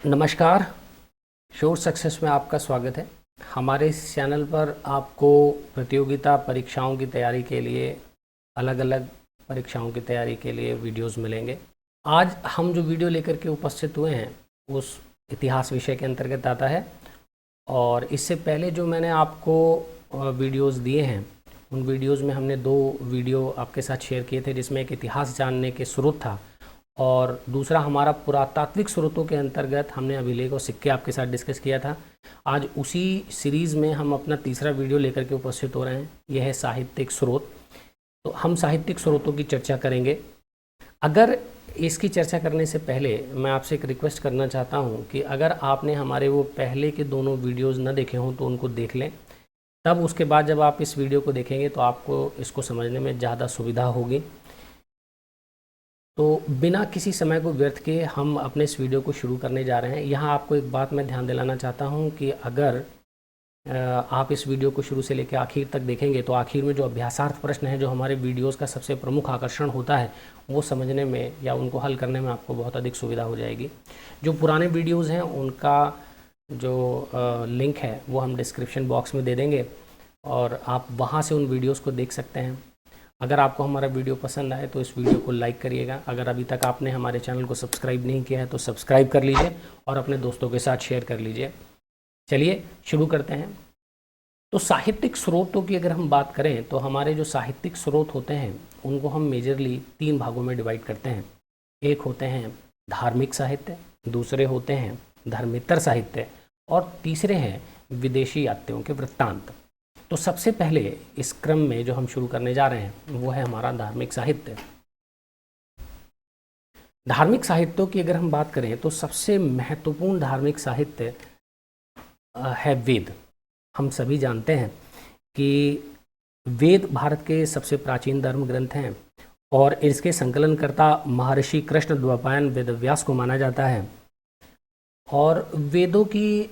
नमस्कार। Sure success में आपका स्वागत है। हमारे इस चैनल पर आपको प्रतियोगिता परीक्षाओं की तैयारी के लिए अलग अलग परीक्षाओं की तैयारी के लिए वीडियोस मिलेंगे। आज हम जो वीडियो लेकर के उपस्थित हुए हैं उस इतिहास विषय के अंतर्गत आता है और इससे पहले जो मैंने आपको वीडियोस दिए हैं उन वीडियोस में हमने 2 वीडियो आपके साथ शेयर किए थे, जिसमें एक इतिहास जानने के स्रोत था और दूसरा हमारा पुरातात्विक स्रोतों के अंतर्गत हमने अभिलेख और सिक्के आपके साथ डिस्कस किया था। आज उसी सीरीज़ में हम अपना तीसरा वीडियो लेकर के उपस्थित हो रहे हैं। यह है साहित्यिक स्रोत। तो हम साहित्यिक स्रोतों की चर्चा करेंगे। अगर इसकी चर्चा करने से पहले मैं आपसे एक रिक्वेस्ट करना चाहता हूं कि अगर आपने हमारे वो पहले के दोनों वीडियोज़ न देखे हों तो उनको देख लें। तब उसके बाद जब आप इस वीडियो को देखेंगे तो आपको इसको समझने में ज़्यादा सुविधा होगी। तो बिना किसी समय को व्यर्थ किए हम अपने इस वीडियो को शुरू करने जा रहे हैं। यहाँ आपको एक बात मैं ध्यान दिलाना चाहता हूँ कि अगर आप इस वीडियो को शुरू से लेकर आखिर तक देखेंगे तो आखिर में जो अभ्यासार्थ प्रश्न है, जो हमारे वीडियोस का सबसे प्रमुख आकर्षण होता है, वो समझने में या उनको हल करने में आपको बहुत अधिक सुविधा हो जाएगी। जो पुराने वीडियोज़ हैं उनका जो लिंक है वो हम डिस्क्रिप्शन बॉक्स में दे देंगे और आप वहाँ से उन वीडियोज़ को देख सकते हैं। अगर आपको हमारा वीडियो पसंद आए तो इस वीडियो को लाइक करिएगा। अगर अभी तक आपने हमारे चैनल को सब्सक्राइब नहीं किया है तो सब्सक्राइब कर लीजिए और अपने दोस्तों के साथ शेयर कर लीजिए। चलिए शुरू करते हैं। तो साहित्यिक स्रोतों की अगर हम बात करें तो हमारे जो साहित्यिक स्रोत होते हैं उनको हम मेजरली 3 भागों में डिवाइड करते हैं। एक होते हैं धार्मिक साहित्य, दूसरे होते हैं धर्मेतर साहित्य और तीसरे हैं विदेशी यात्रियों के वृत्तांत। तो सबसे पहले इस क्रम में जो हम शुरू करने जा रहे हैं वो है हमारा धार्मिक साहित्य। धार्मिक साहित्यों की अगर हम बात करें तो सबसे महत्वपूर्ण धार्मिक साहित्य है वेद। हम सभी जानते हैं कि वेद भारत के सबसे प्राचीन धर्म ग्रंथ हैं और इसके संकलनकर्ता महर्षि कृष्ण द्वैपायन वेदव्यास को माना जाता है। और वेदों की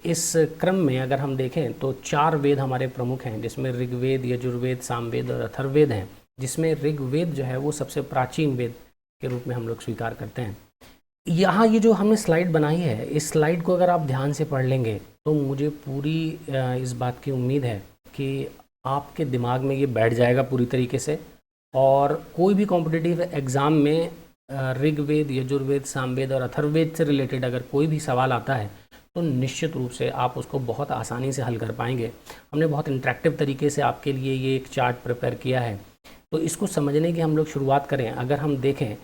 इस क्रम में अगर हम देखें तो 4 वेद हमारे प्रमुख हैं, जिसमें ऋग्वेद, यजुर्वेद, सामवेद और अथर्ववेद हैं, जिसमें ऋग्वेद जो है वो सबसे प्राचीन वेद के रूप में हम लोग स्वीकार करते हैं। यहाँ ये जो हमने स्लाइड बनाई है, इस स्लाइड को अगर आप ध्यान से पढ़ लेंगे तो मुझे पूरी इस बात की उम्मीद है कि आपके दिमाग में ये बैठ जाएगा पूरी तरीके से और कोई भी कॉम्पिटिटिव एग्ज़ाम में ऋग्वेद, यजुर्वेद, सामवेद और अथर्ववेद से रिलेटेड अगर कोई भी सवाल आता है तो निश्चित रूप से आप उसको बहुत आसानी से हल कर पाएंगे। हमने बहुत इंटरेक्टिव तरीके से आपके लिए ये एक चार्ट प्रिपेयर किया है। तो इसको समझने की हम लोग शुरुआत करें। अगर हम देखें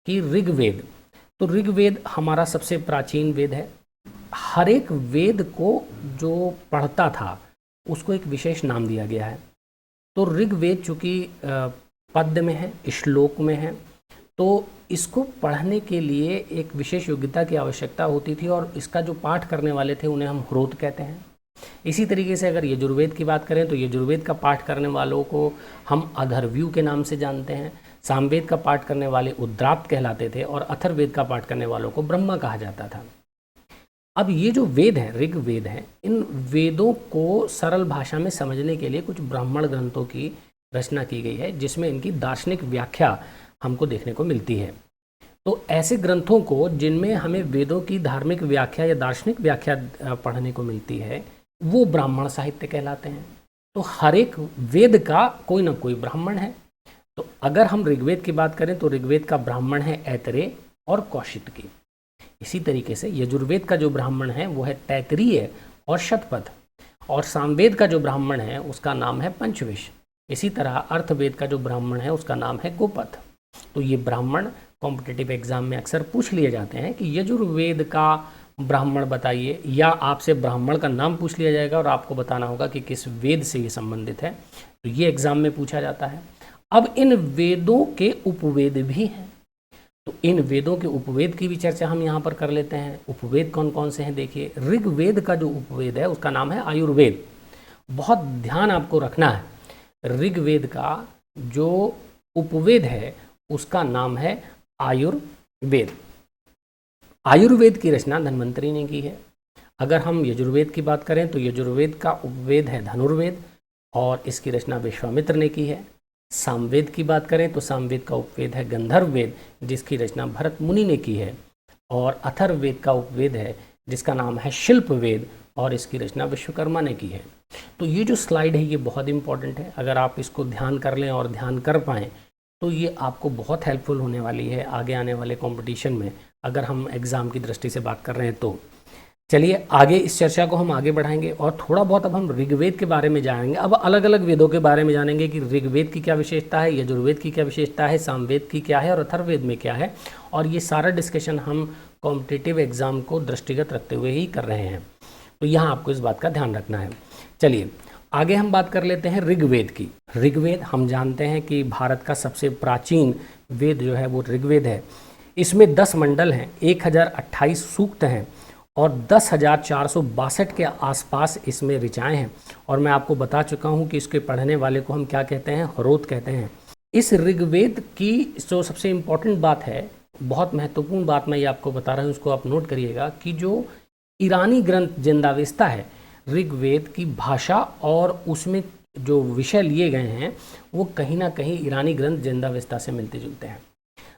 कि ऋग्वेद, तो ऋग्वेद हमारा सबसे प्राचीन वेद है। हर एक वेद को जो पढ़ता था उसको एक विशेष नाम दिया गया है। तो ऋग्वेद चूँकि पद्य में है, श्लोक में है, तो इसको पढ़ने के लिए एक विशेष योग्यता की आवश्यकता होती थी और इसका जो पाठ करने वाले थे उन्हें हम ह्रोत कहते हैं। इसी तरीके से अगर यजुर्वेद की बात करें तो यजुर्वेद का पाठ करने वालों को हम अधर्व्यू के नाम से जानते हैं। सामवेद का पाठ करने वाले उद्रात कहलाते थे और अथर्ववेद का पाठ करने वालों को ब्रह्मा कहा जाता था। अब ये जो वेद हैं, ऋग्वेद हैं, इन वेदों को सरल भाषा में समझने के लिए कुछ ब्राह्मण ग्रंथों की रचना की गई है, जिसमें इनकी दार्शनिक व्याख्या हमको देखने को मिलती है। तो ऐसे ग्रंथों को जिनमें हमें वेदों की धार्मिक व्याख्या या दार्शनिक व्याख्या पढ़ने को मिलती है वो ब्राह्मण साहित्य कहलाते हैं। तो हर एक वेद का कोई ना कोई ब्राह्मण है। तो अगर हम ऋग्वेद की बात करें तो ऋग्वेद का ब्राह्मण है ऐतरेय और कौशितकी। इसी तरीके से यजुर्वेद का जो ब्राह्मण है वो है तैत्तिरीय और शतपथ और सामवेद का जो ब्राह्मण है उसका नाम है पंचविश। इसी तरह अर्थवेद का जो ब्राह्मण है उसका नाम है गोपथ। तो ये ब्राह्मण कॉम्पिटिटिव एग्जाम में अक्सर पूछ लिए जाते हैं कि यजुर्वेद का ब्राह्मण बताइए, या आपसे ब्राह्मण का नाम पूछ लिया जाएगा और आपको बताना होगा कि किस वेद से ये संबंधित है। तो ये एग्जाम में पूछा जाता है। अब इन वेदों के उपवेद भी हैं, तो इन वेदों के उपवेद की भी चर्चा हम यहाँ पर कर लेते हैं। उपवेद कौन कौन से हैं? देखिए, ऋग्वेद का जो उपवेद है उसका नाम है आयुर्वेद। बहुत ध्यान आपको रखना है, ऋग्वेद का जो उपवेद है उसका नाम है आयुर्वेद। आयुर्वेद की रचना धन्वंतरी ने की है। अगर हम यजुर्वेद की बात करें तो यजुर्वेद का उपवेद है धनुर्वेद और इसकी रचना विश्वामित्र ने की है। सामवेद की बात करें तो सामवेद का उपवेद है गंधर्व वेद, जिसकी रचना भरत मुनि ने की है। और अथर्ववेद का उपवेद है जिसका नाम है शिल्प वेद, और इसकी रचना विश्वकर्मा ने की है। तो ये जो स्लाइड है ये बहुत इंपॉर्टेंट है, अगर आप इसको ध्यान कर लें और ध्यान कर पाएँ तो ये आपको बहुत हेल्पफुल होने वाली है आगे आने वाले कंपटीशन में, अगर हम एग्ज़ाम की दृष्टि से बात कर रहे हैं तो। चलिए आगे इस चर्चा को हम आगे बढ़ाएंगे और थोड़ा बहुत अब हम ऋग्वेद के बारे में जानेंगे। अब अलग अलग वेदों के बारे में जानेंगे कि ऋग्वेद की क्या विशेषता है, यजुर्वेद की क्या विशेषता है, सामवेद की क्या है और अथर्ववेद में क्या है, और ये सारा डिस्कशन हम कॉम्पिटिटिव एग्ज़ाम को दृष्टिगत रखते हुए ही कर रहे हैं, तो यहाँ आपको इस बात का ध्यान रखना है। चलिए आगे हम बात कर लेते हैं ऋग्वेद की। ऋग्वेद हम जानते हैं कि भारत का सबसे प्राचीन वेद जो है वो ऋग्वेद है। इसमें 10 मंडल हैं, 1028 सूक्त हैं और 10,462 के आसपास इसमें ऋचाएँ हैं, और मैं आपको बता चुका हूँ कि इसके पढ़ने वाले को हम क्या कहते हैं, हरोत कहते हैं। इस ऋग्वेद की जो सबसे इम्पॉर्टेंट बात है, बहुत महत्वपूर्ण बात मैं ये आपको बता रहा हूँ, उसको आप नोट करिएगा कि जो ईरानी ग्रंथ जिंदावेस्ता है, ऋग्वेद की भाषा और उसमें जो विषय लिए गए हैं वो कहीं ना कहीं ईरानी ग्रंथ जिंदावेस्ता से मिलते जुलते हैं।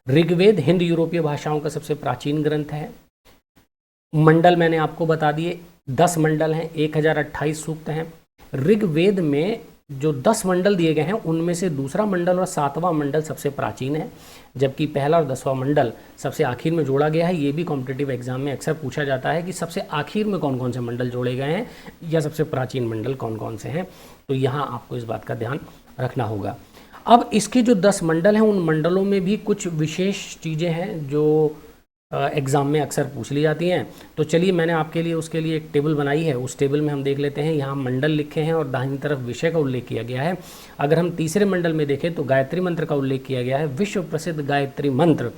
ऋग्वेद हिंद यूरोपीय भाषाओं का सबसे प्राचीन ग्रंथ है। मंडल मैंने आपको बता दिए, 10 मंडल हैं, 1028 सूक्त हैं। ऋग्वेद में जो 10 मंडल दिए गए हैं उनमें से दूसरा मंडल और 7वां मंडल सबसे प्राचीन है, जबकि पहला और 10वां मंडल सबसे आखिर में जोड़ा गया है। ये भी कॉम्पिटिटिव एग्जाम में अक्सर पूछा जाता है कि सबसे आखिर में कौन कौन से मंडल जोड़े गए हैं या सबसे प्राचीन मंडल कौन कौन से हैं, तो यहाँ आपको इस बात का ध्यान रखना होगा। अब इसके जो 10 मंडल हैं उन मंडलों में भी कुछ विशेष चीज़ें हैं जो एग्ज़ाम में अक्सर पूछ ली जाती हैं। तो चलिए मैंने आपके लिए उसके लिए एक टेबल बनाई है, उस टेबल में हम देख लेते हैं। यहाँ मंडल लिखे हैं और दाहिनी तरफ विषय का उल्लेख किया गया है। अगर हम तीसरे मंडल में देखें तो गायत्री मंत्र का उल्लेख किया गया है। विश्व प्रसिद्ध गायत्री मंत्र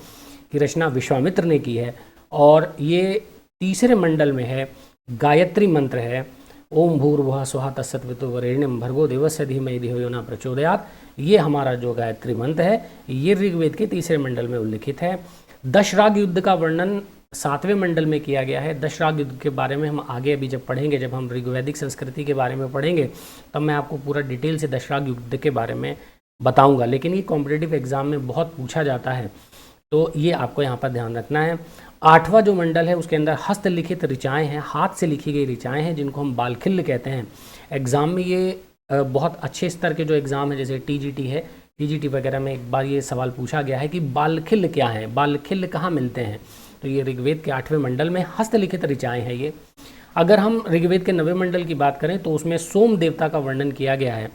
की रचना विश्वामित्र ने की है, और ये तीसरे मंडल में है गायत्री मंत्र है, ओम भूर्भुवः स्वः तत्सवितुर्वरेण्यं भर्गो देवस्य धीमहि धियो यो न प्रचोदयात्। ये हमारा जो गायत्री मंत्र है ये ऋग्वेद के तीसरे मंडल में उल्लिखित है। दशराग युद्ध का वर्णन 7वें मंडल में किया गया है। दशराग युद्ध के बारे में हम आगे अभी जब पढ़ेंगे, जब हम ऋग्वैदिक संस्कृति के बारे में पढ़ेंगे, तब मैं आपको पूरा डिटेल से दशराग युद्ध के बारे में बताऊंगा, लेकिन ये कॉम्पिटिटिव एग्जाम में बहुत पूछा जाता है, तो ये आपको यहाँ पर ध्यान रखना है। 8वां जो मंडल है उसके अंदर हस्तलिखित ऋचाएँ हैं, हाथ से लिखी गई ऋचाएँ हैं, जिनको हम बालखिल्य कहते हैं। एग्ज़ाम में ये बहुत अच्छे स्तर के जो एग्ज़ाम है जैसे टीजीटी है, टीजीटी वगैरह में एक बार ये सवाल पूछा गया है कि बालखिल्य क्या है, बालखिल्य कहाँ मिलते हैं, तो ये ऋग्वेद के 8वें मंडल में हस्तलिखित ऋचाएँ हैं ये। अगर हम ऋग्वेद के 9वें मंडल की बात करें तो उसमें सोम देवता का वर्णन किया गया है।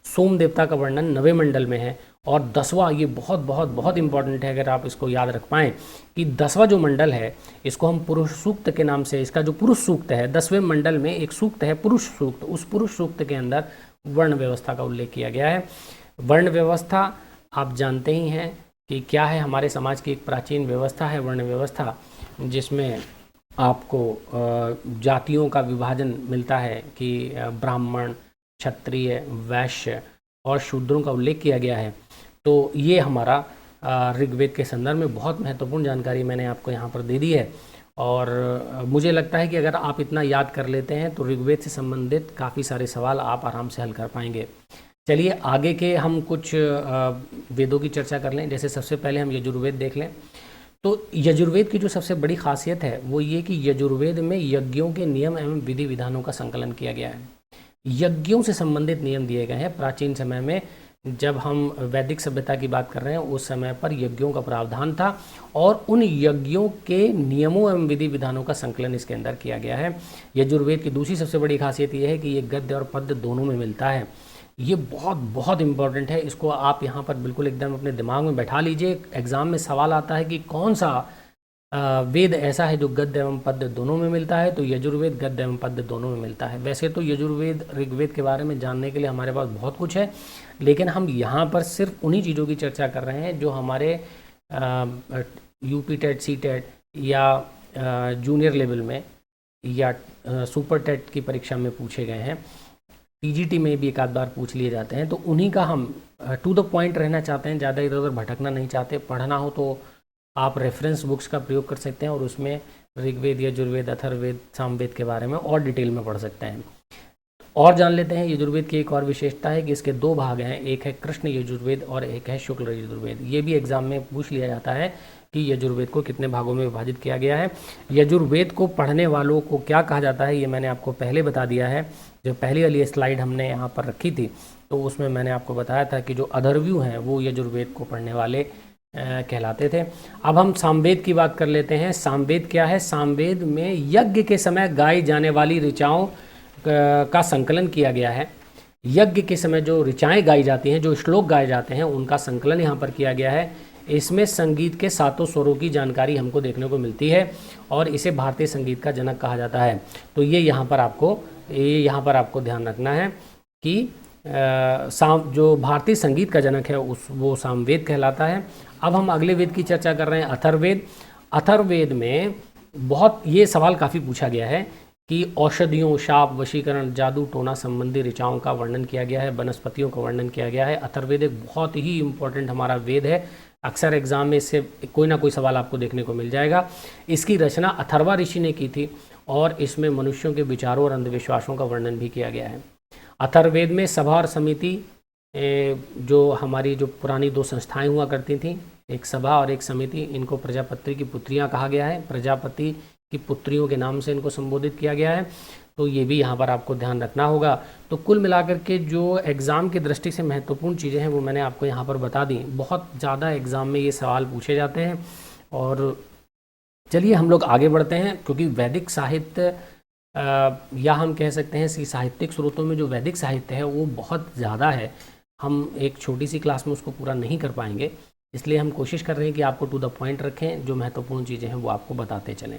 सोम देवता का वर्णन 9वें मंडल में है। और 10वां, ये बहुत बहुत बहुत इंपॉर्टेंट है, अगर आप इसको याद रख पाएँ कि 10वां जो मंडल है इसको हम पुरुष सूक्त के नाम से, इसका जो पुरुष सूक्त है, 10वें मंडल में एक सूक्त है पुरुष सूक्त, उस पुरुष सूक्त के अंदर वर्ण व्यवस्था का उल्लेख किया गया है। वर्ण व्यवस्था आप जानते ही हैं कि क्या है, हमारे समाज की एक प्राचीन व्यवस्था है वर्ण व्यवस्था, जिसमें आपको जातियों का विभाजन मिलता है कि ब्राह्मण, क्षत्रिय, वैश्य और शूद्रों का उल्लेख किया गया है। तो ये हमारा ऋग्वेद के संदर्भ में बहुत महत्वपूर्ण जानकारी मैंने आपको यहाँ पर दे दी है, और मुझे लगता है कि अगर आप इतना याद कर लेते हैं तो ऋग्वेद से संबंधित काफ़ी सारे सवाल आप आराम से हल कर पाएंगे। चलिए आगे के हम कुछ वेदों की चर्चा कर लें। जैसे सबसे पहले हम यजुर्वेद देख लें। तो यजुर्वेद की जो सबसे बड़ी खासियत है वो ये कि यजुर्वेद में यज्ञों के नियम एवं विधि विधानों का संकलन किया गया है। यज्ञों से संबंधित नियम दिए गए हैं। प्राचीन समय में जब हम वैदिक सभ्यता की बात कर रहे हैं उस समय पर यज्ञों का प्रावधान था, और उन यज्ञों के नियमों एवं विधि विधानों का संकलन इसके अंदर किया गया है। यजुर्वेद की दूसरी सबसे बड़ी खासियत यह है कि ये गद्य और पद्य दोनों में मिलता है। ये बहुत बहुत इम्पॉर्टेंट है, इसको आप यहाँ पर बिल्कुल एकदम अपने दिमाग में बैठा लीजिए। एग्ज़ाम में सवाल आता है कि कौन सा वेद ऐसा है जो गद्य एवं पद्य दोनों में मिलता है, तो यजुर्वेद गद्य एवं पद्य दोनों में मिलता है। वैसे तो यजुर्वेद ऋग्वेद के बारे में जानने के लिए हमारे पास बहुत कुछ है, लेकिन हम यहाँ पर सिर्फ उन्हीं चीज़ों की चर्चा कर रहे हैं जो हमारे यूपी टेट, सी टेट या जूनियर लेवल में या सुपर टेट की परीक्षा में पूछे गए हैं। टीजीटी में भी एक आध बार पूछ लिए जाते हैं, तो उन्हीं का हम टू द पॉइंट रहना चाहते हैं, ज़्यादा इधर उधर भटकना नहीं चाहते। पढ़ना हो तो आप रेफरेंस बुक्स का प्रयोग कर सकते हैं और उसमें ऋग्वेद, यजुर्वेद, अथर्ववेद, सामवेद के बारे में और डिटेल में पढ़ सकते हैं। और जान लेते हैं यजुर्वेद की एक और विशेषता है कि इसके 2 भाग हैं, एक है कृष्ण यजुर्वेद और एक है शुक्ल यजुर्वेद। ये भी एग्जाम में पूछ लिया जाता है कि यजुर्वेद को कितने भागों में विभाजित किया गया है। यजुर्वेद को पढ़ने वालों को क्या कहा जाता है ये मैंने आपको पहले बता दिया है। जो पहली वाली स्लाइड हमने यहाँ पर रखी थी तो उसमें मैंने आपको बताया था कि जो अधर्व्यू हैं वो यजुर्वेद को पढ़ने वाले कहलाते थे। अब हम सामवेद की बात कर लेते हैं। सामवेद क्या है? सामवेद में यज्ञ के समय गाई जाने वाली ऋचाओं का संकलन किया गया है। यज्ञ के समय जो ऋचाएं गाई जाती हैं, जो श्लोक गाए जाते हैं, उनका संकलन यहाँ पर किया गया है। इसमें संगीत के 7 स्वरों की जानकारी हमको देखने को मिलती है और इसे भारतीय संगीत का जनक कहा जाता है। तो ये यहाँ पर आपको ध्यान रखना है कि जो भारतीय संगीत का जनक है वो सामवेद कहलाता है। अब हम अगले वेद की चर्चा कर रहे हैं, अथर्ववेद। अथर्ववेद में बहुत ये सवाल काफ़ी पूछा गया है कि औषधियों, शाप, वशीकरण, जादू टोना संबंधी ऋचाओं का वर्णन किया गया है, वनस्पतियों का वर्णन किया गया है। अथर्ववेद एक बहुत ही इम्पोर्टेंट हमारा वेद है। अक्सर एग्जाम में इससे कोई ना कोई सवाल आपको देखने को मिल जाएगा। इसकी रचना अथर्वा ऋषि ने की थी और इसमें मनुष्यों के विचारों और अंधविश्वासों का वर्णन भी किया गया है। अथर्ववेद में सभा और समिति, जो हमारी जो पुरानी 2 संस्थाएं हुआ करती थीं, एक सभा और एक समिति, इनको प्रजापति की पुत्रियां कहा गया है। प्रजापति की पुत्रियों के नाम से इनको संबोधित किया गया है। तो ये भी यहाँ पर आपको ध्यान रखना होगा। तो कुल मिलाकर के जो एग्ज़ाम की दृष्टि से महत्वपूर्ण चीज़ें हैं वो मैंने आपको यहाँ पर बता दी। बहुत ज़्यादा एग्ज़ाम में ये सवाल पूछे जाते हैं। और चलिए हम लोग आगे बढ़ते हैं, क्योंकि वैदिक साहित्य या हम कह सकते हैं कि साहित्यिक स्रोतों में जो वैदिक साहित्य है वो बहुत ज़्यादा है। हम एक छोटी सी क्लास में उसको पूरा नहीं कर पाएंगे, इसलिए हम कोशिश कर रहे हैं कि आपको टू द पॉइंट रखें, जो महत्वपूर्ण चीज़ें हैं वो आपको बताते चलें।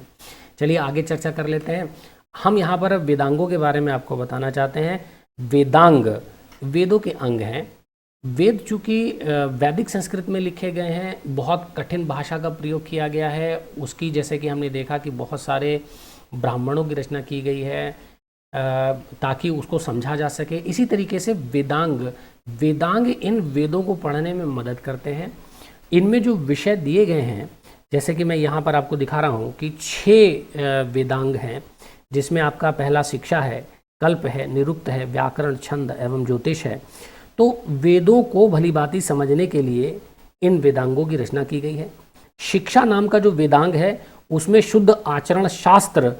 चलिए आगे चर्चा कर लेते हैं। हम यहाँ पर वेदांगों के बारे में आपको बताना चाहते हैं। वेदांग वेदों के अंग हैं। वेद चूँकि वैदिक संस्कृत में लिखे गए हैं, बहुत कठिन भाषा का प्रयोग किया गया है उसकी, जैसे कि हमने देखा कि बहुत सारे ब्राह्मणों की रचना की गई है ताकि उसको समझा जा सके। इसी तरीके से वेदांग इन वेदों को पढ़ने में मदद करते हैं। इनमें जो विषय दिए गए हैं, जैसे कि मैं यहाँ पर आपको दिखा रहा हूँ कि 6 वेदांग हैं, जिसमें आपका पहला शिक्षा है, कल्प है, निरुक्त है, व्याकरण, छंद एवं ज्योतिष है। तो वेदों को भलीभांति समझने के लिए इन वेदांगों की रचना की गई है। शिक्षा नाम का जो वेदांग है उसमें शुद्ध आचरण शास्त्र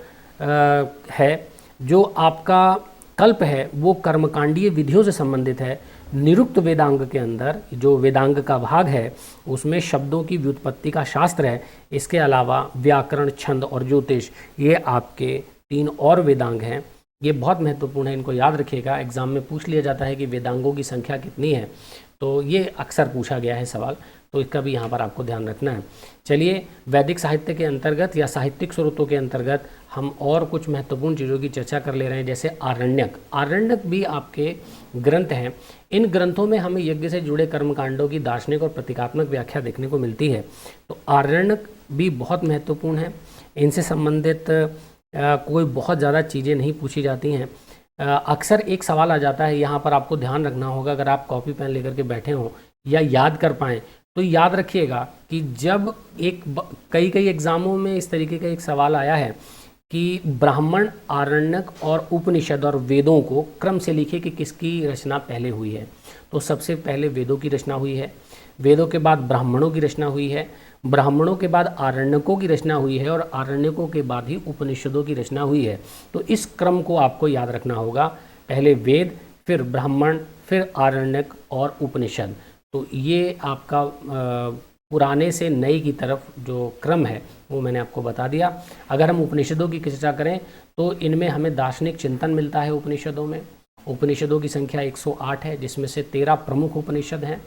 है। जो आपका कल्प है वो कर्मकांडीय विधियों से संबंधित है। निरुक्त वेदांग के अंदर जो वेदांग का भाग है उसमें शब्दों की व्युत्पत्ति का शास्त्र है। इसके अलावा व्याकरण, छंद और ज्योतिष, ये आपके 3 और वेदांग हैं। ये बहुत महत्वपूर्ण है, इनको याद रखिएगा। एग्जाम में पूछ लिया जाता है कि वेदांगों की संख्या कितनी है, तो ये अक्सर पूछा गया है सवाल, तो इसका भी यहाँ पर आपको ध्यान रखना है। चलिए वैदिक साहित्य के अंतर्गत या साहित्यिक स्रोतों के अंतर्गत हम और कुछ महत्वपूर्ण चीज़ों की चर्चा कर ले रहे हैं, जैसे आरण्यक भी आपके ग्रंथ हैं। इन ग्रंथों में हमें यज्ञ से जुड़े कर्मकांडों की दार्शनिक और प्रतीकात्मक व्याख्या देखने को मिलती है। तो आरण्यक भी बहुत महत्वपूर्ण है। इनसे संबंधित कोई बहुत ज़्यादा चीज़ें नहीं पूछी जाती हैं। अक्सर एक सवाल आ जाता है, यहाँ पर आपको ध्यान रखना होगा, अगर आप कॉपी पेन लेकर के बैठे हों या याद कर पाएँ तो याद रखिएगा कि जब कई एग्ज़ामों में इस तरीके का एक सवाल आया है कि ब्राह्मण, आरण्यक और उपनिषद और वेदों को क्रम से लिखिए कि किसकी रचना पहले हुई है। तो सबसे पहले वेदों की रचना हुई है, वेदों के बाद ब्राह्मणों की रचना हुई है, ब्राह्मणों के बाद आरण्यकों की रचना हुई है और आरण्यकों के बाद ही उपनिषदों की रचना हुई है। तो इस क्रम को आपको याद रखना होगा, पहले वेद, फिर ब्राह्मण, फिर आरण्यक और उपनिषद। तो ये आपका पुराने से नए की तरफ जो क्रम है वो मैंने आपको बता दिया। अगर हम उपनिषदों की चर्चा करें तो इनमें हमें दार्शनिक चिंतन मिलता है। उपनिषदों में उपनिषदों की संख्या 108 है, जिसमें से 13 प्रमुख उपनिषद हैं।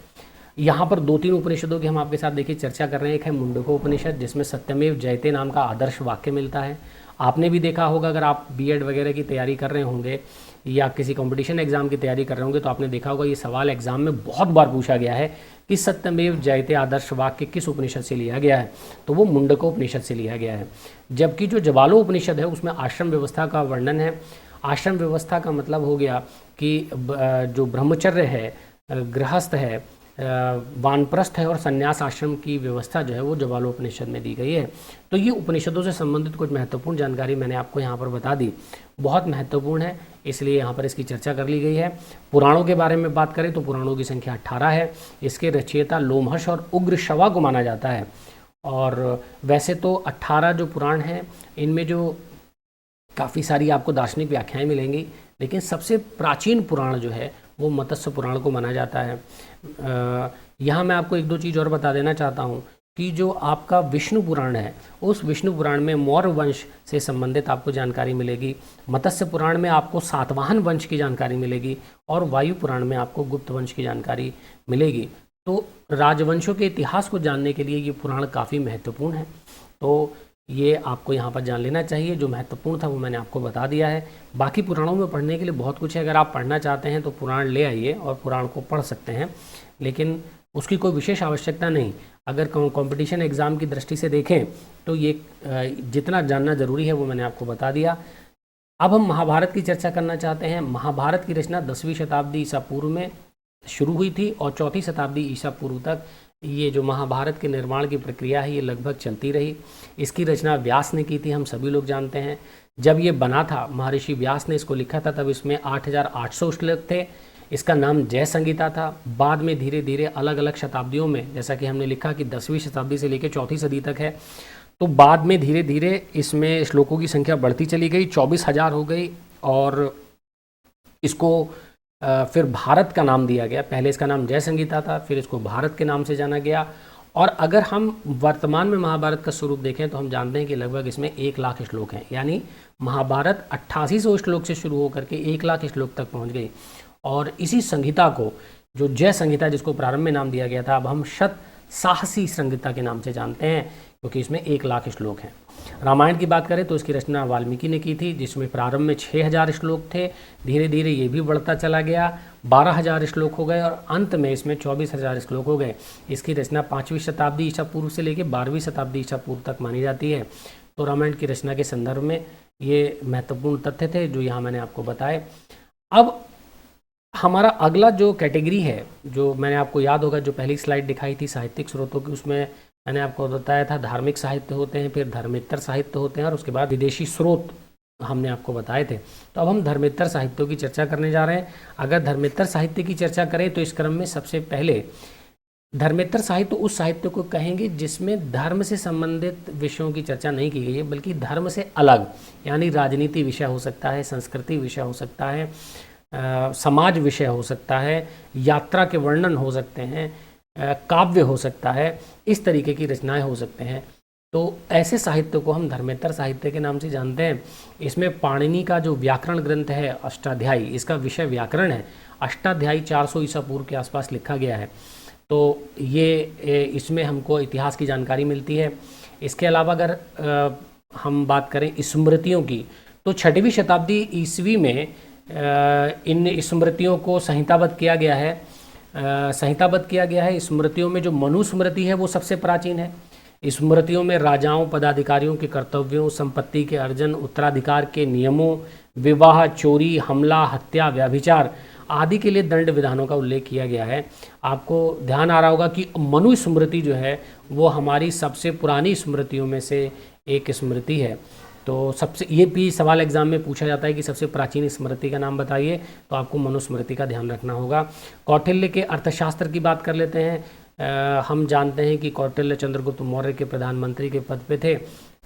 यहाँ पर 2-3 उपनिषदों की हम आपके साथ देखिए चर्चा कर रहे हैं। एक है मुंडको उपनिषद, जिसमें सत्यमेव जयते नाम का आदर्श वाक्य मिलता है। आपने भी देखा होगा, अगर आप बीएड वगैरह की तैयारी कर रहे होंगे या किसी कंपटीशन एग्जाम की तैयारी कर रहे होंगे तो आपने देखा होगा ये सवाल एग्जाम में बहुत बार पूछा गया है कि सत्यमेव जयते आदर्श वाक्य किस उपनिषद से लिया गया है। तो वो मुंडको उपनिषद से लिया गया है। जबकि जो जवालो उपनिषद है उसमें आश्रम व्यवस्था का वर्णन है। आश्रम व्यवस्था का मतलब हो गया कि जो ब्रह्मचर्य है, गृहस्थ है, वानप्रस्थ है और संन्यास आश्रम की व्यवस्था जो है वो जवालोपनिषद में दी गई है। तो ये उपनिषदों से संबंधित कुछ महत्वपूर्ण जानकारी मैंने आपको यहाँ पर बता दी, बहुत महत्वपूर्ण है, इसलिए यहाँ पर इसकी चर्चा कर ली गई है। पुराणों के बारे में बात करें तो पुराणों की संख्या 18 है। इसके रचयिता लोमहर्ष और उग्र शवा को माना जाता है और वैसे तो 18 जो पुराण हैं इनमें जो काफ़ी सारी आपको दार्शनिक व्याख्याएं मिलेंगी, लेकिन सबसे प्राचीन पुराण जो है वो मत्स्य पुराण को माना जाता है। यहाँ मैं आपको एक दो चीज़ और बता देना चाहता हूँ कि जो आपका विष्णु पुराण है, उस विष्णु पुराण में मौर्य वंश से संबंधित आपको जानकारी मिलेगी। मत्स्य पुराण में आपको सातवाहन वंश की जानकारी मिलेगी और वायु पुराण में आपको गुप्त वंश की जानकारी मिलेगी। तो राजवंशों के इतिहास को जानने के लिए ये पुराण काफ़ी महत्वपूर्ण है। तो ये आपको यहाँ पर जान लेना चाहिए। जो महत्वपूर्ण था वो मैंने आपको बता दिया है। बाकी पुराणों में पढ़ने के लिए बहुत कुछ है। अगर आप पढ़ना चाहते हैं तो पुराण ले आइए और पुराण को पढ़ सकते हैं, लेकिन उसकी कोई विशेष आवश्यकता नहीं। अगर कंपटीशन एग्ज़ाम की दृष्टि से देखें तो ये जितना जानना ज़रूरी है वो मैंने आपको बता दिया। अब हम महाभारत की चर्चा करना चाहते हैं। महाभारत की रचना 10वीं शताब्दी ईसा पूर्व में शुरू हुई थी और 4वीं शताब्दी ईसा पूर्व तक ये जो महाभारत के निर्माण की प्रक्रिया है ये लगभग चलती रही। इसकी रचना व्यास ने की थी, हम सभी लोग जानते हैं। जब ये बना था, महर्षि व्यास ने इसको लिखा था, तब इसमें 8800 श्लोक थे। इसका नाम जय संहिता था। बाद में धीरे धीरे अलग अलग शताब्दियों में, जैसा कि हमने लिखा कि 10वीं शताब्दी से लेकर 4वीं सदी तक है, तो बाद में धीरे धीरे इसमें श्लोकों की संख्या बढ़ती चली गई, 24,000 हो गई और इसको फिर भारत का नाम दिया गया। पहले इसका नाम जय संहिता था, फिर इसको भारत के नाम से जाना गया। और अगर हम वर्तमान में महाभारत का स्वरूप देखें तो हम जानते हैं कि लगभग इसमें 1 लाख श्लोक हैं, यानी महाभारत 8800 श्लोक से शुरू होकर के 1 लाख श्लोक तक पहुंच गई। और इसी संहिता को, जो जय संहिता जिसको प्रारंभ में नाम दिया गया था, अब हम शत साहसी संहिता के नाम से जानते हैं, क्योंकि इसमें 1 लाख श्लोक हैं। रामायण की बात करें तो इसकी रचना वाल्मीकि ने की थी, जिसमें प्रारंभ में 6000 श्लोक थे। धीरे धीरे ये भी बढ़ता चला गया, 12000 श्लोक हो गए और अंत में इसमें 24000 श्लोक हो गए। इसकी रचना 5वीं शताब्दी ईसा पूर्व से लेकर 12वीं शताब्दी ईसा पूर्व तक मानी जाती है। तो रामायण की रचना के संदर्भ में ये महत्वपूर्ण तथ्य थे जो यहाँ मैंने आपको बताए। अब हमारा अगला जो कैटेगरी है, जो मैंने आपको याद होगा, जो पहली स्लाइड दिखाई थी साहित्यिक स्रोतों की, उसमें मैंने आपको बताया था धार्मिक साहित्य होते हैं, फिर धर्मेत्तर साहित्य होते हैं और उसके बाद विदेशी स्रोत हमने आपको बताए थे। तो अब हम धर्मेत्तर साहित्यों की चर्चा करने जा रहे हैं। अगर धर्मेत्तर साहित्य की चर्चा करें तो इस क्रम में सबसे पहले धर्मेत्तर साहित्य उस साहित्य को कहेंगे जिसमें धर्म से संबंधित विषयों की चर्चा नहीं की गई है, बल्कि धर्म से अलग, यानी राजनीति विषय हो सकता है, संस्कृति विषय हो सकता है, समाज विषय हो सकता है, यात्रा के वर्णन हो सकते हैं, काव्य हो सकता है, इस तरीके की रचनाएं हो सकते हैं। तो ऐसे साहित्य को हम धर्मेत्तर साहित्य के नाम से जानते हैं। इसमें पाणिनि का जो व्याकरण ग्रंथ है अष्टाध्यायी, इसका विषय व्याकरण है। अष्टाध्यायी 400 ईसा पूर्व के आसपास लिखा गया है। तो ये इसमें हमको इतिहास की जानकारी मिलती है। इसके अलावा अगर हम बात करें स्मृतियों की, तो 6वीं शताब्दी ईस्वी में इन स्मृतियों को संहिताबद्ध किया गया है। स्मृतियों में जो मनुस्मृति है वो सबसे प्राचीन है। स्मृतियों में राजाओं, पदाधिकारियों के कर्तव्यों, संपत्ति के अर्जन, उत्तराधिकार के नियमों, विवाह, चोरी, हमला, हत्या, व्यभिचार आदि के लिए दंड विधानों का उल्लेख किया गया है। आपको ध्यान आ रहा होगा कि मनुस्मृति जो है वो हमारी सबसे पुरानी स्मृतियों में से एक स्मृति है। तो सबसे, ये भी सवाल एग्जाम में पूछा जाता है कि सबसे प्राचीन स्मृति का नाम बताइए, तो आपको मनुस्मृति का ध्यान रखना होगा। कौटिल्य के अर्थशास्त्र की बात कर लेते हैं। हम जानते हैं कि कौटिल्य चंद्रगुप्त मौर्य के प्रधानमंत्री के पद पे थे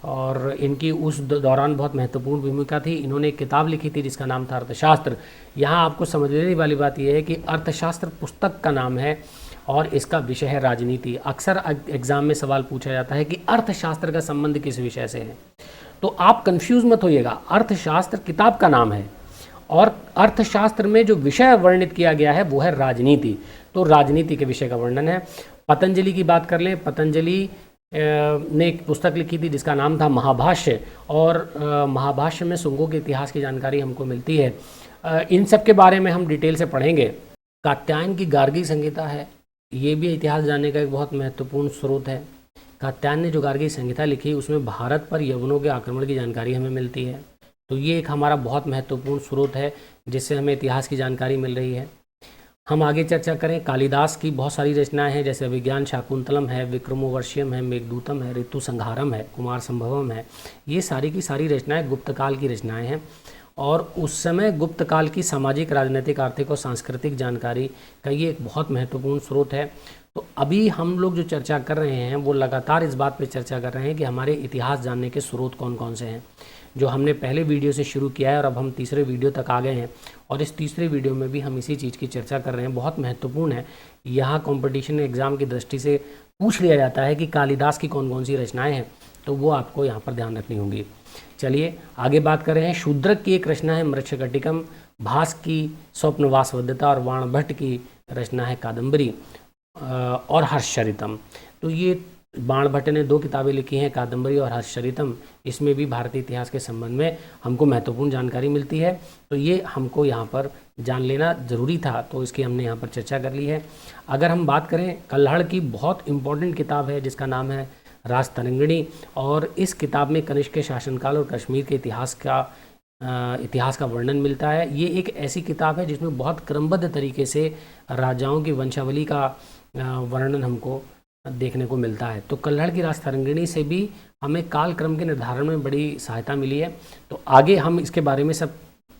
और इनकी उस दौरान बहुत महत्वपूर्ण भूमिका थी। इन्होंने एक किताब लिखी थी जिसका नाम था अर्थशास्त्र। यहाँ आपको समझने वाली बात यह है कि अर्थशास्त्र पुस्तक का नाम है और इसका विषय है राजनीति। अक्सर एग्जाम में सवाल पूछा जाता है कि अर्थशास्त्र का संबंध किस विषय से है, तो आप कंफ्यूज मत होइएगा। अर्थशास्त्र किताब का नाम है और अर्थशास्त्र में जो विषय वर्णित किया गया है वो है राजनीति। तो राजनीति के विषय का वर्णन है। पतंजलि की बात कर लें, पतंजलि ने एक पुस्तक लिखी थी जिसका नाम था महाभाष्य, और महाभाष्य में शुंगों के इतिहास की जानकारी हमको मिलती है। इन सब के बारे में हम डिटेल से पढ़ेंगे। कात्यायन की गार्गी संहिता है, ये भी इतिहास जानने का एक बहुत महत्वपूर्ण स्रोत है। कात्यायन ने जो गार्गी संहिता लिखी उसमें भारत पर यवनों के आक्रमण की जानकारी हमें मिलती है। तो ये एक हमारा बहुत महत्वपूर्ण स्रोत है जिससे हमें इतिहास की जानकारी मिल रही है। हम आगे चर्चा करें, कालिदास की बहुत सारी रचनाएं हैं, जैसे विज्ञान शाकुंतलम है, विक्रमोर्वशीयम है, मेघदूतम है, ऋतु संहारम है, कुमार संभवम है। ये सारी की सारी रचनाएं गुप्त काल की रचनाएं हैं और उस समय गुप्त काल की सामाजिक, राजनीतिक, आर्थिक और सांस्कृतिक जानकारी का ये एक बहुत महत्वपूर्ण स्रोत है। तो अभी हम लोग जो चर्चा कर रहे हैं वो लगातार इस बात पे चर्चा कर रहे हैं कि हमारे इतिहास जानने के स्रोत कौन कौन से हैं, जो हमने पहले वीडियो से शुरू किया है और अब हम तीसरे वीडियो तक आ गए हैं। और इस तीसरे वीडियो में भी हम इसी चीज़ की चर्चा कर रहे हैं। बहुत महत्वपूर्ण है, यहाँ कॉम्पिटिशन एग्ज़ाम की दृष्टि से पूछ लिया जाता है कि कालिदास की कौन कौन सी रचनाएँ हैं, तो वो आपको यहाँ पर ध्यान रखनी होंगी। चलिए आगे बात कर रहे हैं। शूद्रक की एक रचना है मृच्छकटिकम, भास की स्वप्नवासवदता और वाणभट्ट की रचना है कादम्बरी और हर्षचरितम। तो ये बाणभट्ट ने 2 किताबें लिखी हैं, कादम्बरी और हर्षचरितम। इसमें भी भारतीय इतिहास के संबंध में हमको महत्वपूर्ण जानकारी मिलती है, तो ये हमको यहाँ पर जान लेना ज़रूरी था, तो इसकी हमने यहाँ पर चर्चा कर ली है। अगर हम बात करें कल्हड़ की, बहुत इम्पोर्टेंट किताब है जिसका नाम है राजतरंगिणी, और इस किताब में कनिष्क के शासनकाल और कश्मीर के इतिहास का वर्णन मिलता है। ये एक ऐसी किताब है जिसमें बहुत क्रमबद्ध तरीके से राजाओं की वंशावली का वर्णन हमको देखने को मिलता है। तो कल्हड़ की राजतरंगिणी से भी हमें काल क्रम के निर्धारण में बड़ी सहायता मिली है। तो आगे हम इसके बारे में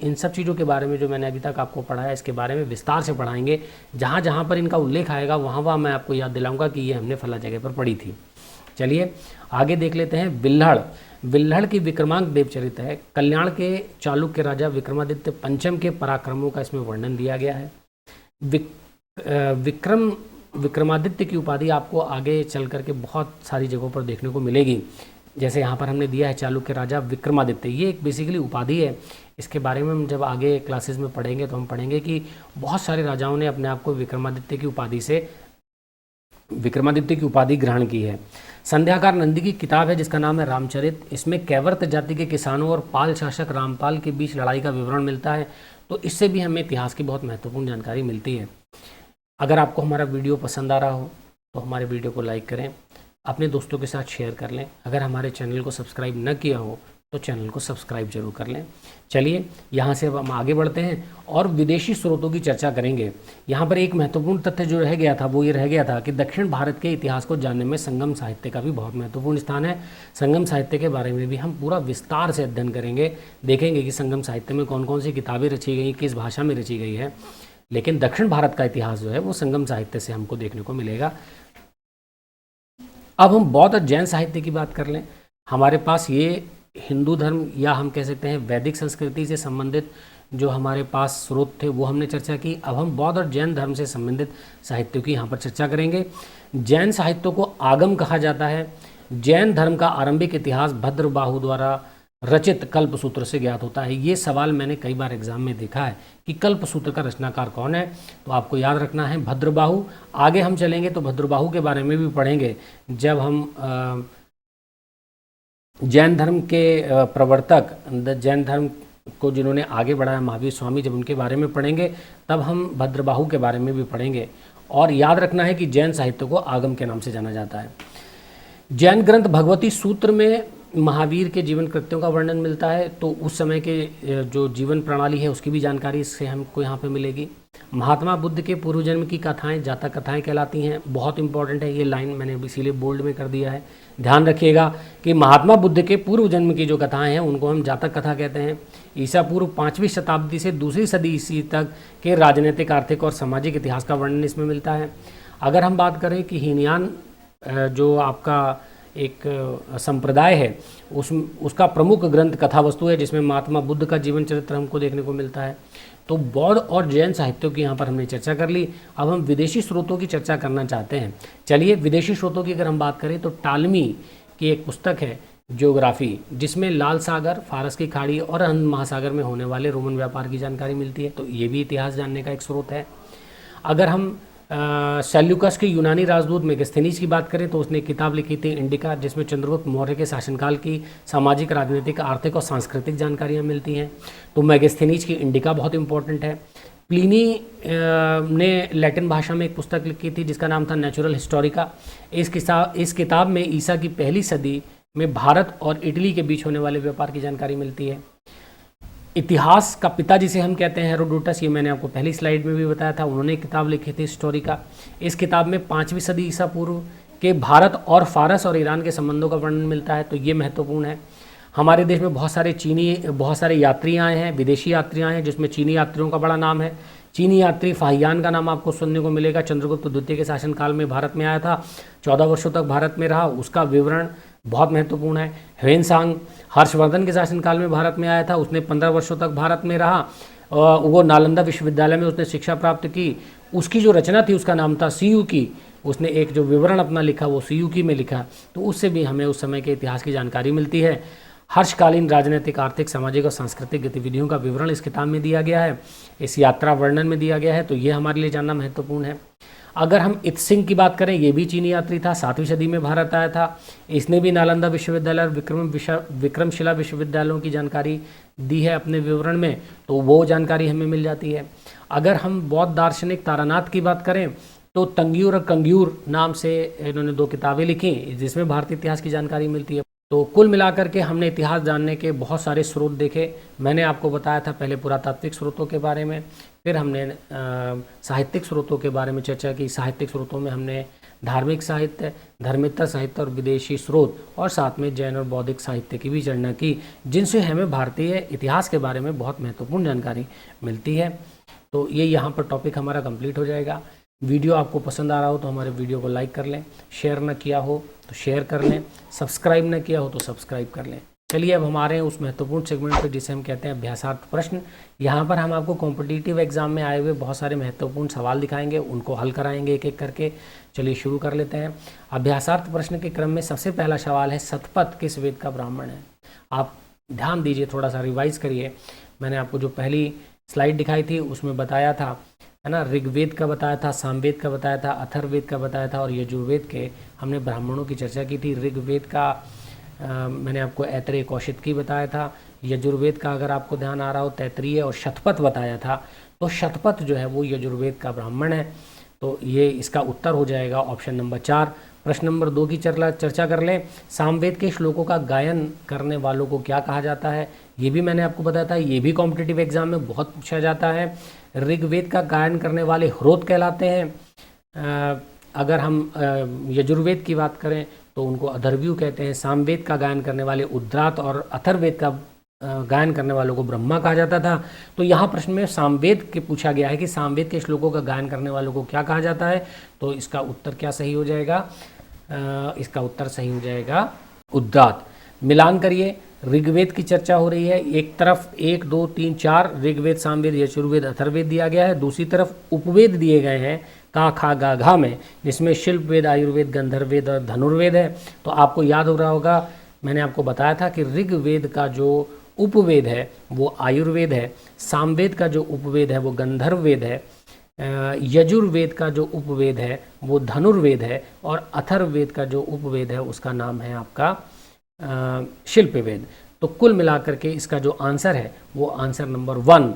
इन सब चीज़ों के बारे में जो मैंने अभी तक आपको पढ़ाया, इसके बारे में विस्तार से पढ़ाएंगे। जहाँ जहाँ पर इनका उल्लेख आएगा वहाँ मैं आपको याद दिलाऊंगा कि ये हमने फला जगह पर पढ़ी थी। चलिए आगे देख लेते हैं। विल्हड़ की विक्रमांक देवचरित है। कल्याण के चालुक्य राजा विक्रमादित्य पंचम के पराक्रमों का इसमें वर्णन दिया गया है। विक्रमादित्य की उपाधि आपको आगे चल करके बहुत सारी जगहों पर देखने को मिलेगी। जैसे यहाँ पर हमने दिया है चालुक्य राजा विक्रमादित्य, ये एक बेसिकली उपाधि है। इसके बारे में हम जब आगे क्लासेस में पढ़ेंगे तो हम पढ़ेंगे कि बहुत सारे राजाओं ने अपने आप को विक्रमादित्य की उपाधि ग्रहण की है। संध्याकार नंदी की किताब है जिसका नाम है रामचरित। इसमें कैवर्त जाति के किसानों और पाल शासक रामपाल के बीच लड़ाई का विवरण मिलता है। तो इससे भी हमें इतिहास की बहुत महत्वपूर्ण जानकारी मिलती है। अगर आपको हमारा वीडियो पसंद आ रहा हो तो हमारे वीडियो को लाइक करें, अपने दोस्तों के साथ शेयर कर लें। अगर हमारे चैनल को सब्सक्राइब न किया हो तो चैनल को सब्सक्राइब जरूर कर लें। चलिए यहाँ से अब हम आगे बढ़ते हैं और विदेशी स्रोतों की चर्चा करेंगे। यहाँ पर एक महत्वपूर्ण तथ्य जो रह गया था वो ये रह गया था कि दक्षिण भारत के इतिहास को जानने में संगम साहित्य का भी बहुत महत्वपूर्ण स्थान है। संगम साहित्य के बारे में भी हम पूरा विस्तार से अध्ययन करेंगे, देखेंगे कि संगम साहित्य में कौन कौन सी किताबें रची गई, किस भाषा में रची गई है। लेकिन दक्षिण भारत का इतिहास जो है वो संगम साहित्य से हमको देखने को मिलेगा। अब हम बौद्ध और जैन साहित्य की बात कर लें। हमारे पास ये हिंदू धर्म या हम कह सकते हैं वैदिक संस्कृति से संबंधित जो हमारे पास स्रोत थे वो हमने चर्चा की। अब हम बौद्ध और जैन धर्म से संबंधित साहित्यों की यहाँ पर चर्चा करेंगे। जैन साहित्यों को आगम कहा जाता है। जैन धर्म का आरंभिक इतिहास भद्रबाहु द्वारा रचित कल्पसूत्र से ज्ञात होता है। ये सवाल मैंने कई बार एग्जाम में देखा है कि कल्पसूत्र का रचनाकार कौन है, तो आपको याद रखना है भद्रबाहु। आगे हम चलेंगे तो भद्रबाहु के बारे में भी पढ़ेंगे जब हम जैन धर्म के प्रवर्तक, जैन धर्म को जिन्होंने आगे बढ़ाया महावीर स्वामी, जब उनके बारे में पढ़ेंगे तब हम भद्रबाहु के बारे में भी पढ़ेंगे। और याद रखना है कि जैन साहित्य को आगम के नाम से जाना जाता है। जैन ग्रंथ भगवती सूत्र में महावीर के जीवन कृत्यों का वर्णन मिलता है, तो उस समय के जो जीवन प्रणाली है उसकी भी जानकारी इससे हमको यहाँ पे मिलेगी। महात्मा बुद्ध के पूर्व जन्म की कथाएं जातक कथाएं कहलाती हैं। बहुत इंपॉर्टेंट है ये लाइन, मैंने इसीलिए बोल्ड में कर दिया है। ध्यान रखिएगा कि महात्मा बुद्ध के पूर्व जन्म की जो कथाएं हैं उनको हम जातक कथा कहते हैं। ईसा पूर्व 5वीं शताब्दी से 2री सदी ईस्वी तक के राजनीतिक, आर्थिक और सामाजिक इतिहास का वर्णन इसमें मिलता है। अगर हम बात करें कि हीनयान जो आपका एक संप्रदाय है उसका प्रमुख ग्रंथ कथा वस्तु है, जिसमें महात्मा बुद्ध का जीवन चरित्र हमको देखने को मिलता है। तो बौद्ध और जैन साहित्यों की यहाँ पर हमने चर्चा कर ली। अब हम विदेशी स्रोतों की चर्चा करना चाहते हैं। चलिए विदेशी स्रोतों की अगर हम बात करें तो टालमी की एक पुस्तक है ज्योग्राफी, जिसमें लाल सागर, फारस की खाड़ी और हिंद महासागर में होने वाले रोमन व्यापार की जानकारी मिलती है। तो ये भी इतिहास जानने का एक स्रोत है। अगर हम सेल्यूकस के यूनानी राजदूत मेगस्थनीज की बात करें तो उसने किताब लिखी थी इंडिका, जिसमें चंद्रगुप्त मौर्य के शासनकाल की सामाजिक, राजनीतिक, आर्थिक और सांस्कृतिक जानकारियाँ मिलती हैं। तो मेगस्थनीज की इंडिका बहुत इंपॉर्टेंट है। प्लिनी ने लैटिन भाषा में एक पुस्तक लिखी थी जिसका नाम था नेचुरल हिस्टोरिका। इस किताब में ईसा की 1ली सदी में भारत और इटली के बीच होने वाले व्यापार की जानकारी मिलती है। इतिहास का पिता जिसे हम कहते हैं हेरोडोटस, ये मैंने आपको पहली स्लाइड में भी बताया था, उन्होंने किताब लिखी थी हिस्टोरिका। इस किताब में 5वीं सदी ईसा पूर्व के भारत और फारस और ईरान के संबंधों का वर्णन मिलता है। तो ये महत्वपूर्ण है। हमारे देश में बहुत सारे यात्री आए हैं, विदेशी यात्री आए हैं, जिसमें चीनी यात्रियों का बड़ा नाम है। चीनी यात्री फाहियान का नाम आपको सुनने को मिलेगा। चंद्रगुप्त द्वितीय के शासनकाल में भारत में आया था, 14 वर्षों तक भारत में रहा, उसका विवरण बहुत महत्वपूर्ण है। ह्वेनसांग हर्षवर्धन के शासनकाल में भारत में आया था, उसने 15 वर्षों तक भारत में रहा। वो नालंदा विश्वविद्यालय में उसने शिक्षा प्राप्त की। उसकी जो रचना थी उसका नाम था सीयूकी। उसने एक जो विवरण अपना लिखा वो सीयूकी में लिखा, तो उससे भी हमें उस समय के इतिहास की जानकारी मिलती है। हर्षकालीन राजनीतिक, आर्थिक, सामाजिक और सांस्कृतिक गतिविधियों का विवरण इस किताब में दिया गया है, इस यात्रा वर्णन में दिया गया है, तो ये हमारे लिए जानना महत्वपूर्ण है। अगर हम इत्सिंग की बात करें, ये भी चीनी यात्री था, 7वीं सदी में भारत आया था। इसने भी नालंदा विश्वविद्यालय और विक्रमशिला विश्वविद्यालयों की जानकारी दी है अपने विवरण में, तो वो जानकारी हमें मिल जाती है। अगर हम बौद्ध दार्शनिक तारानाथ की बात करें तो तंग्यूर और कंग्यूर नाम से इन्होंने 2 किताबें लिखी जिसमें भारतीय इतिहास की जानकारी मिलती है। तो कुल मिलाकर के हमने इतिहास जानने के बहुत सारे स्रोत देखे। मैंने आपको बताया था पहले पुरातात्विक स्रोतों के बारे में, फिर हमने साहित्यिक स्रोतों के बारे में चर्चा की। साहित्यिक स्रोतों में हमने धार्मिक साहित्य, धर्मेतर साहित्य और विदेशी स्रोत, और साथ में जैन और बौद्धिक साहित्य की भी चर्चा की, जिनसे हमें भारतीय इतिहास के बारे में बहुत महत्वपूर्ण जानकारी मिलती है। तो ये यहाँ पर टॉपिक हमारा कंप्लीट हो जाएगा। वीडियो आपको पसंद आ रहा हो तो हमारे वीडियो को लाइक कर लें, शेयर न किया हो तो शेयर कर लें, सब्सक्राइब न किया हो तो सब्सक्राइब कर लें। चलिए अब हमारे उस महत्वपूर्ण सेगमेंट पर जिसे हम कहते हैं अभ्यासार्थ प्रश्न। यहाँ पर हम आपको कॉम्पिटिटिव एग्जाम में आए हुए बहुत सारे महत्वपूर्ण सवाल दिखाएंगे, उनको हल कराएंगे एक एक करके। चलिए शुरू कर लेते हैं। अभ्यासार्थ प्रश्न के क्रम में सबसे पहला सवाल है, शतपथ किस वेद का ब्राह्मण है? आप ध्यान दीजिए, थोड़ा सा रिवाइज करिए। मैंने आपको जो पहली स्लाइड दिखाई थी उसमें बताया था, है ना, ऋग्वेद का बताया था, सामवेद का बताया था, अथर्ववेद का बताया था, और यजुर्वेद के हमने ब्राह्मणों की चर्चा की थी। ऋग्वेद का मैंने आपको ऐतरेय कौशिकी बताया था। यजुर्वेद का अगर आपको ध्यान आ रहा हो तैतरीय और शतपथ बताया था। तो शतपथ जो है वो यजुर्वेद का ब्राह्मण है, तो ये इसका उत्तर हो जाएगा ऑप्शन नंबर 4। प्रश्न नंबर 2 की चर्चा कर लें। सामवेद के श्लोकों का गायन करने वालों को क्या कहा जाता है? ये भी मैंने आपको बताया था, ये भी कॉम्पिटिटिव एग्जाम में बहुत पूछा जाता है। ऋग्वेद का गायन करने वाले ह्रोत कहलाते हैं। अगर हम यजुर्वेद की बात करें तो उनको अधर्व्यू कहते हैं। सामवेद का गायन करने वाले उद्रात और अथर्ववेद का गायन करने वालों को ब्रह्मा कहा जाता था। तो यहाँ प्रश्न में सामवेद के पूछा गया है कि सामवेद के श्लोकों का गायन करने वालों को क्या कहा जाता है, तो इसका उत्तर क्या सही हो जाएगा? इसका उत्तर सही हो जाएगा उद्रात। मिलान करिए, ऋग्वेद की चर्चा हो रही है, एक तरफ 1 2 3 4 ऋग्वेद, सामवेद, यजुर्वेद, अथर्ववेद दिया गया है, दूसरी तरफ उपवेद दिए गए हैं का, खा, गा, घा में, जिसमें शिल्प वेद, आयुर्वेद, गंधर्ववेद और धनुर्वेद है। तो आपको याद हो रहा होगा, मैंने आपको बताया था कि ऋग्वेद का जो उपवेद है वो आयुर्वेद है, सामवेद का जो उपवेद है वो गंधर्ववेद है, यजुर्वेद का जो उपवेद है वो धनुर्वेद है, और अथर्ववेद का जो उपवेद है उसका नाम है आपका शिल्प वेद। तो कुल मिलाकर के इसका जो आंसर है वो आंसर नंबर 1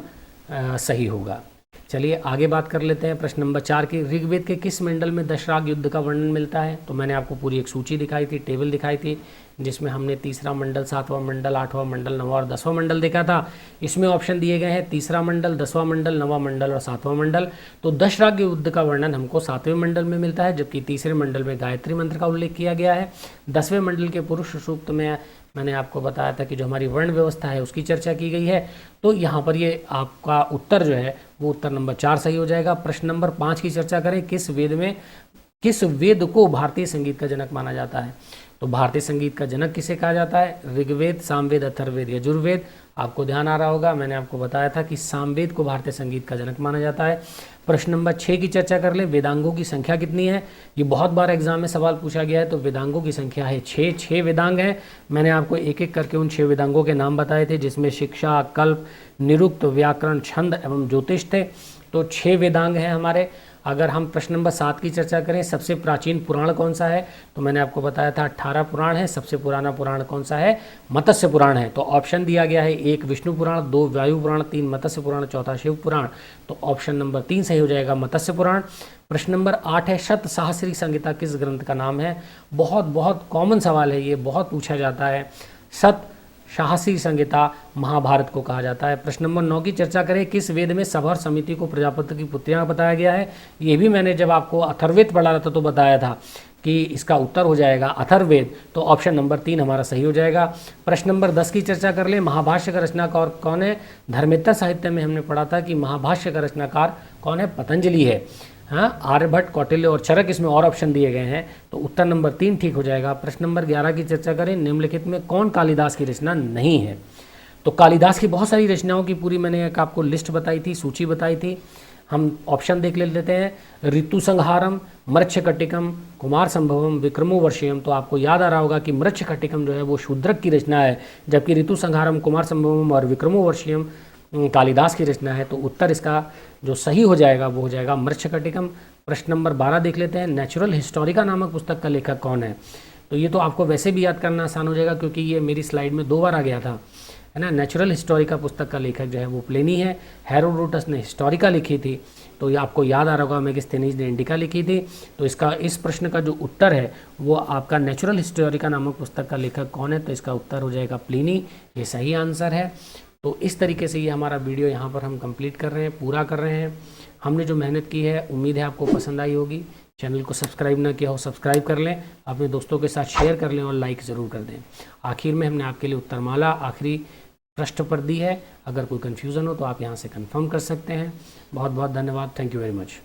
सही होगा। चलिए आगे बात कर लेते हैं प्रश्न नंबर 4 की। ऋग्वेद के किस मंडल में दशराग युद्ध का वर्णन मिलता है? तो मैंने आपको पूरी एक सूची दिखाई थी, टेबल दिखाई थी, जिसमें हमने तीसरा मंडल, 7वां मंडल, 8वां मंडल, 9वां और 10वां मंडल देखा था। इसमें ऑप्शन दिए गए हैं तीसरा मंडल, 10वां मंडल, 9वां मंडल और 7वां मंडल। तो दशराग युद्ध का वर्णन हमको 7वें मंडल में मिलता है, जबकि तीसरे मंडल में गायत्री मंत्र का उल्लेख किया गया है। 10वें मंडल के पुरुष सूक्त में मैंने आपको बताया था कि जो हमारी वर्ण व्यवस्था है उसकी चर्चा की गई है। तो यहाँ पर ये आपका उत्तर जो है वो उत्तर नंबर 4 सही हो जाएगा। प्रश्न नंबर 5 की चर्चा करें। किस वेद को भारतीय संगीत का जनक माना जाता है? तो भारतीय संगीत का जनक किसे कहा जाता है? ऋग्वेद, सामवेद, अथर्ववेद, यजुर्वेद। आपको ध्यान आ रहा होगा, मैंने आपको बताया था कि सामवेद को भारतीय संगीत का जनक माना जाता है। प्रश्न नंबर 6 की चर्चा कर ले। वेदांगों की संख्या कितनी है? ये बहुत बार एग्जाम में सवाल पूछा गया है। तो वेदांगों की संख्या है 6 वेदांग हैं। मैंने आपको एक एक करके उन 6 वेदांगों के नाम बताए थे, जिसमें शिक्षा, कल्प, निरुक्त, व्याकरण, छंद एवं ज्योतिष थे। तो 6 वेदांग हैं हमारे। अगर हम प्रश्न नंबर 7 की चर्चा करें, सबसे प्राचीन पुराण कौन सा है? तो मैंने आपको बताया था 18 पुराण है। सबसे पुराना पुराण कौन सा है? मत्स्य पुराण है। तो ऑप्शन दिया गया है 1 विष्णु पुराण, 2 वायु पुराण, 3 मत्स्य पुराण, 4 शिव पुराण। तो ऑप्शन नंबर 3 सही हो जाएगा, मत्स्य पुराण। प्रश्न नंबर 8 है, शत साहस्री संहिता किस ग्रंथ का नाम है? बहुत कॉमन सवाल है, ये बहुत पूछा जाता है। शत साहस्री संहिता महाभारत को कहा जाता है। प्रश्न नंबर 9 की चर्चा करें। किस वेद में सभा और समिति को प्रजापति की पुत्रियां बताया गया है? ये भी मैंने जब आपको अथर्ववेद पढ़ा था तो बताया था कि इसका उत्तर हो जाएगा अथर्ववेद, तो ऑप्शन नंबर 3 हमारा सही हो जाएगा। प्रश्न नंबर 10 की चर्चा कर ले। महाभाष्य का रचनाकार कौन है? धर्मेतर साहित्य में हमने पढ़ा था कि महाभाष्य का रचनाकार कौन है? पतंजलि है। हाँ, आर्यभट्ट, कौटिल्य और चरक इसमें और ऑप्शन दिए गए हैं, तो उत्तर नंबर 3 ठीक हो जाएगा। प्रश्न नंबर 11 की चर्चा करें। निम्नलिखित में कौन कालिदास की रचना नहीं है? तो कालिदास की बहुत सारी रचनाओं की पूरी मैंने एक आपको लिस्ट बताई थी, सूची बताई थी। हम ऑप्शन देख लेते हैं। ऋतु संहारम, मृच्छकटिकम, कुमार संभवम, विक्रमोर्वशीयम। तो आपको याद आ रहा होगा कि मृच्छकटिकम जो है वो शूद्रक की रचना है, जबकि ऋतु संहारम, कुमार संभवम और विक्रमोर्वशीयम कालिदास की रचना है। तो उत्तर इसका जो सही हो जाएगा वो हो जाएगा मृच्छकटिकम। प्रश्न नंबर 12 देख लेते हैं। नेचुरल हिस्टोरिका नामक पुस्तक का लेखक कौन है? तो ये तो आपको वैसे भी याद करना आसान हो जाएगा क्योंकि ये मेरी स्लाइड में 2 बार आ गया था, है ना। नेचुरल हिस्टोरिका पुस्तक का लेखक जो है वो प्लेनी है। हेरोडोटस ने हिस्टोरिका लिखी थी, तो ये आपको याद आ रहा होगा। मेगिस्थेनीज ने इंडिका लिखी थी। तो इसका इस प्रश्न का जो उत्तर है वो आपका नेचुरल हिस्टोरिका नामक पुस्तक का लेखक कौन है? तो इसका उत्तर हो जाएगा प्लिनी। ये सही आंसर है। तो इस तरीके से ये हमारा वीडियो यहाँ पर हम कंप्लीट कर रहे हैं, पूरा कर रहे हैं। हमने जो मेहनत की है उम्मीद है आपको पसंद आई होगी। चैनल को सब्सक्राइब ना किया हो सब्सक्राइब कर लें, अपने दोस्तों के साथ शेयर कर लें और लाइक ज़रूर कर दें। आखिर में हमने आपके लिए उत्तरमाला आखिरी पृष्ठ पर दी है। अगर कोई कन्फ्यूज़न हो तो आप यहाँ से कंफर्म कर सकते हैं। बहुत बहुत धन्यवाद। Thank you very much.